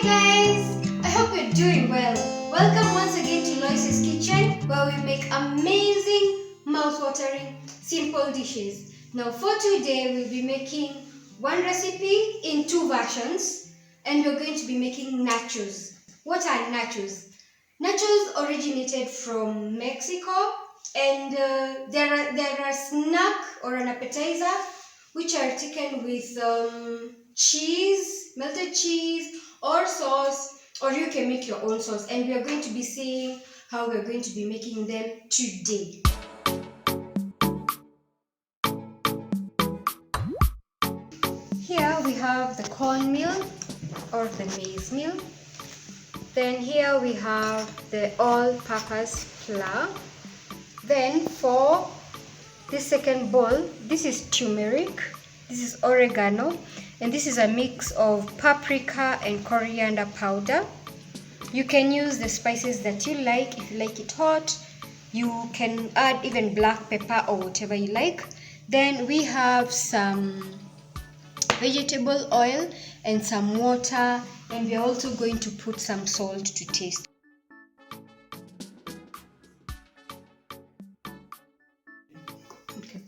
Hi guys! I hope you're doing well. Welcome once again to Loise's kitchen, where we make amazing, mouth-watering, simple dishes. Now for today, we'll be making one recipe in two versions, and we're going to be making nachos. What are nachos? Nachos originated from Mexico, and they're a snack or an appetizer which are taken with cheese, melted cheese, or sauce, or you can make your own sauce. And we are going to be seeing how we're going to be making them today. Here we have the cornmeal or the maize meal. Then here we have the all-purpose flour. Then for this second bowl, this is turmeric, this is oregano, and this is a mix of paprika and coriander powder. You can use the spices that you like. If you like it hot, you can add even black pepper or whatever you like. Then we have some vegetable oil and some water, and we are also going to put some salt to taste. Okay.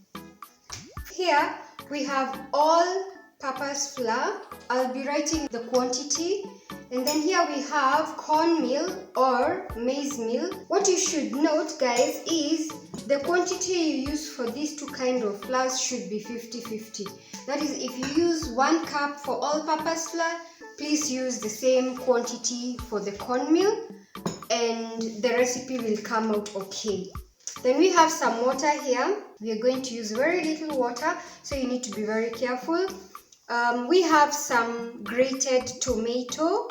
Here we have all-purpose flour. I'll be writing the quantity. And then here we have cornmeal or maize meal. What you should note, guys, is the quantity you use for these two kinds of flours should be 50-50. That is, if you use 1 cup for all-purpose flour, please use the same quantity for the cornmeal, and the recipe will come out okay. Then we have some water here. We are going to use very little water, so you need to be very careful. We have some grated tomato.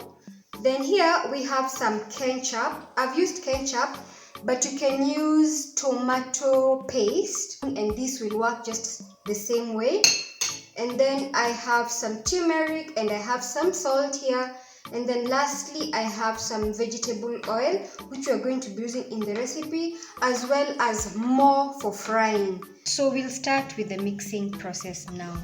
Then here we have some ketchup. I've used ketchup, but you can use tomato paste, and this will work just the same way. And then I have some turmeric, and I have some salt here. And then lastly, I have some vegetable oil, which we are going to be using in the recipe, as well as more for frying. So we'll start with the mixing process now.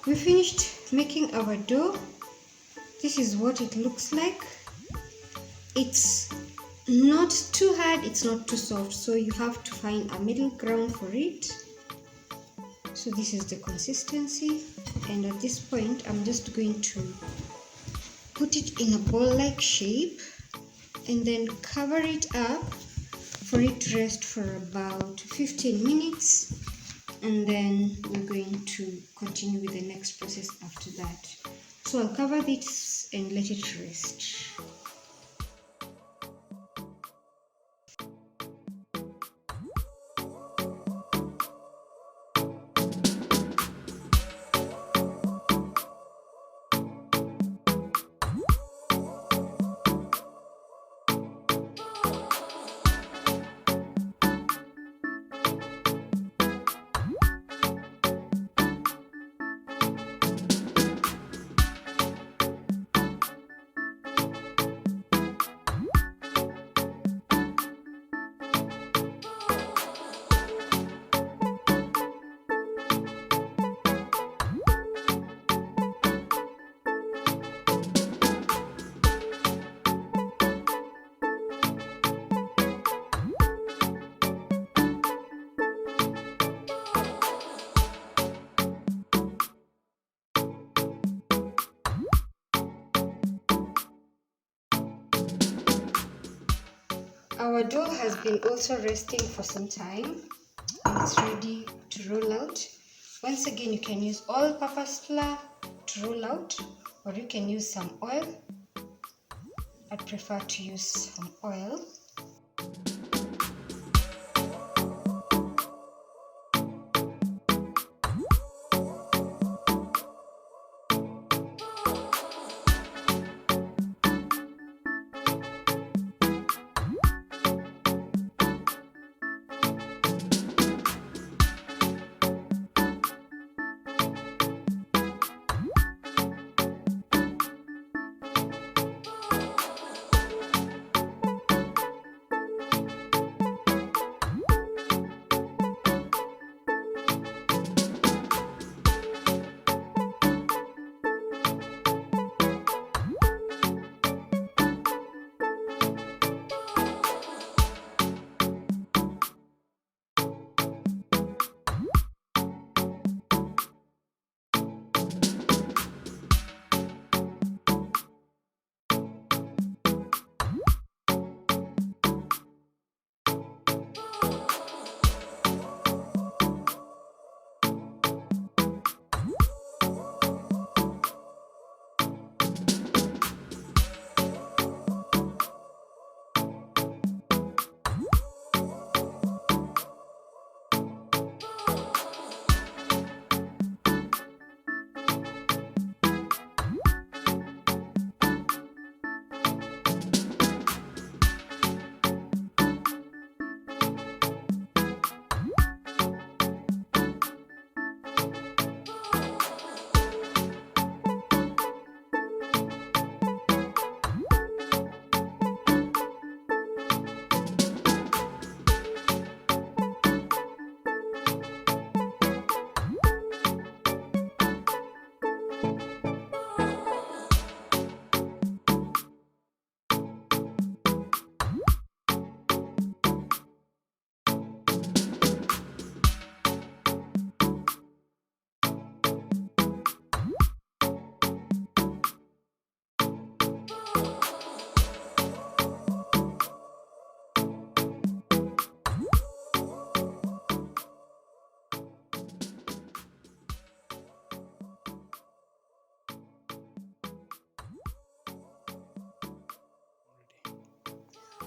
We finished making our dough. This is what it looks like. It's not too hard, it's not too soft, so you have to find a middle ground for it. So this is the consistency, and at this point I'm just going to put it in a ball-like shape and then cover it up for it to rest for about 15 minutes. And then we're going to continue with the next process after that. So I'll cover this and let it rest. Our dough has been also resting for some time and it's ready to roll out. Once again, you can use all-purpose flour to roll out, or you can use some oil. I'd prefer to use some oil.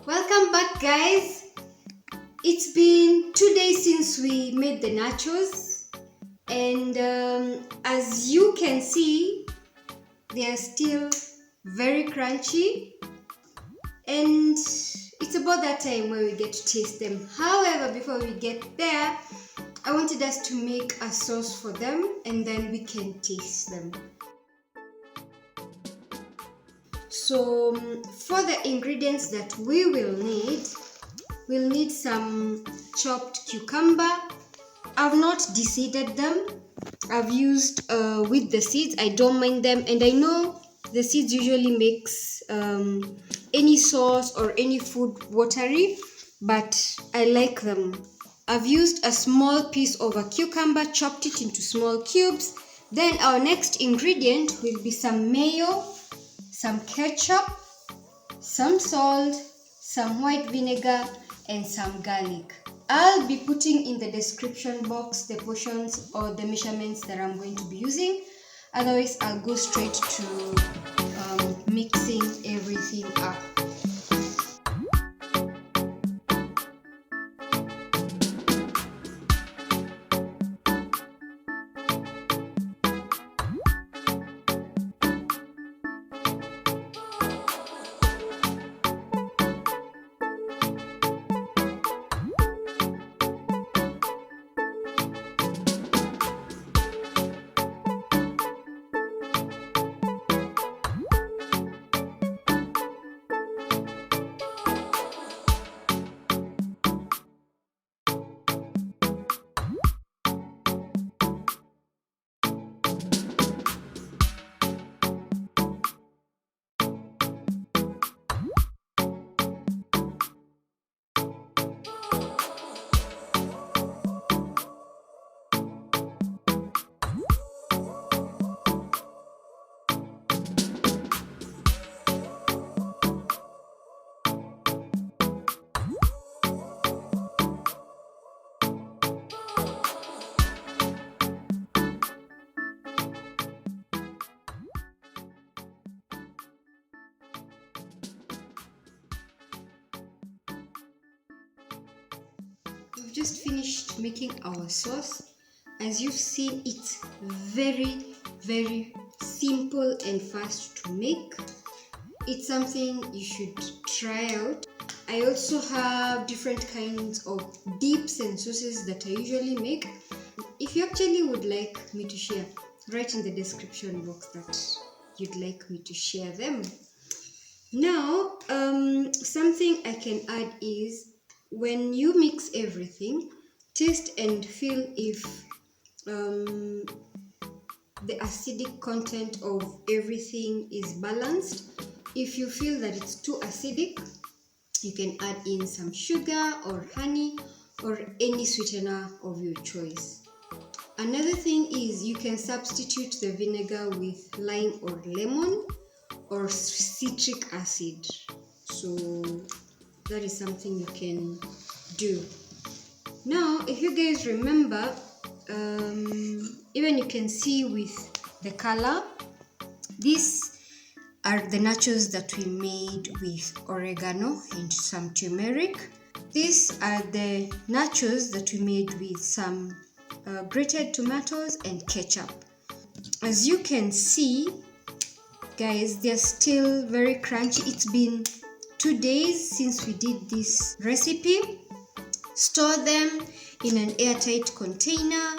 Welcome back, guys. It's been 2 days since we made the nachos, and as you can see, they are still very crunchy, and it's about that time where we get to taste them. However, before we get there, I wanted us to make a sauce for them and then we can taste them. So for the ingredients that we will need, we'll need some chopped cucumber. I've not de-seeded them. I've used with the seeds. I don't mind them, and I know the seeds usually makes any sauce or any food watery, but I like them. I've used a small piece of a cucumber, chopped it into small cubes. Then our next ingredient will be some mayo, some ketchup, some salt, some white vinegar, and some garlic. I'll be putting in the description box the portions or the measurements that I'm going to be using. Otherwise, I'll go straight to mixing everything up. just finished making our sauce. As you've seen, it's very, very simple and fast to make. It's something you should try out. I also have different kinds of dips and sauces that I usually make. If you actually would like me to share, write in the description box that you'd like me to share them. Now, something I can add is when you mix everything, taste and feel if the acidic content of everything is balanced. If you feel that it's too acidic, you can add in some sugar or honey or any sweetener of your choice. Another thing is you can substitute the vinegar with lime or lemon or citric acid. So that is something you can do. Now, if you guys remember, even you can see with the color, these are the nachos that we made with oregano and some turmeric. These are the nachos that we made with some grated tomatoes and ketchup. As you can see, guys, they're still very crunchy. It's been 2 days since we did this recipe. Store them in an airtight container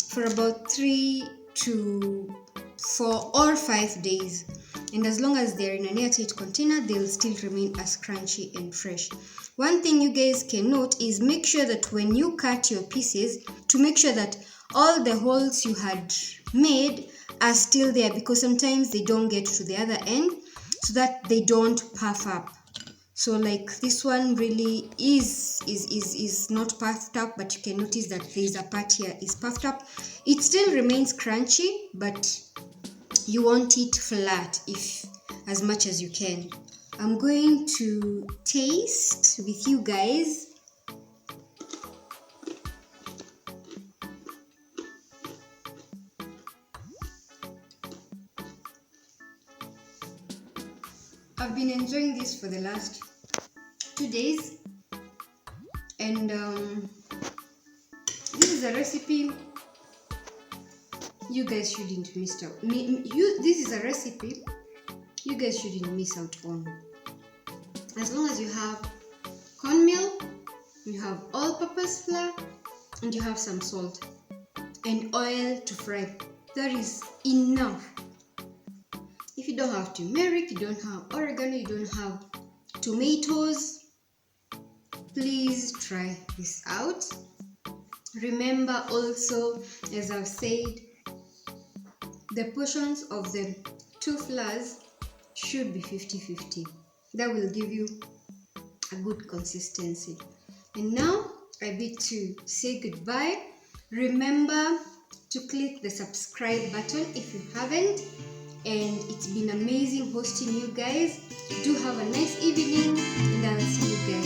for about 3 to 4 or 5 days. And as long as they're in an airtight container, they'll still remain as crunchy and fresh. One thing you guys can note is make sure that when you cut your pieces, to make sure that all the holes you had made are still there, because sometimes they don't get to the other end, so that they don't puff up. So like this one really is not puffed up, but you can notice that there's a part here is puffed up. It still remains crunchy, but you want it flat if as much as you can. I'm going to taste with you guys. I've been enjoying this for the last 2 days, and this is a recipe you guys shouldn't miss out. This is a recipe you guys shouldn't miss out on. As long as you have cornmeal, you have all-purpose flour, and you have some salt and oil to fry, that is enough. If you don't have turmeric, you don't have oregano, you don't have tomatoes, please try this out. Remember also, as I've said, the portions of the 2 flours should be 50-50. That will give you a good consistency. And now I bid to say goodbye. Remember to click the subscribe button if you haven't. And it's been amazing hosting you guys. Do have a nice evening, and I'll see you guys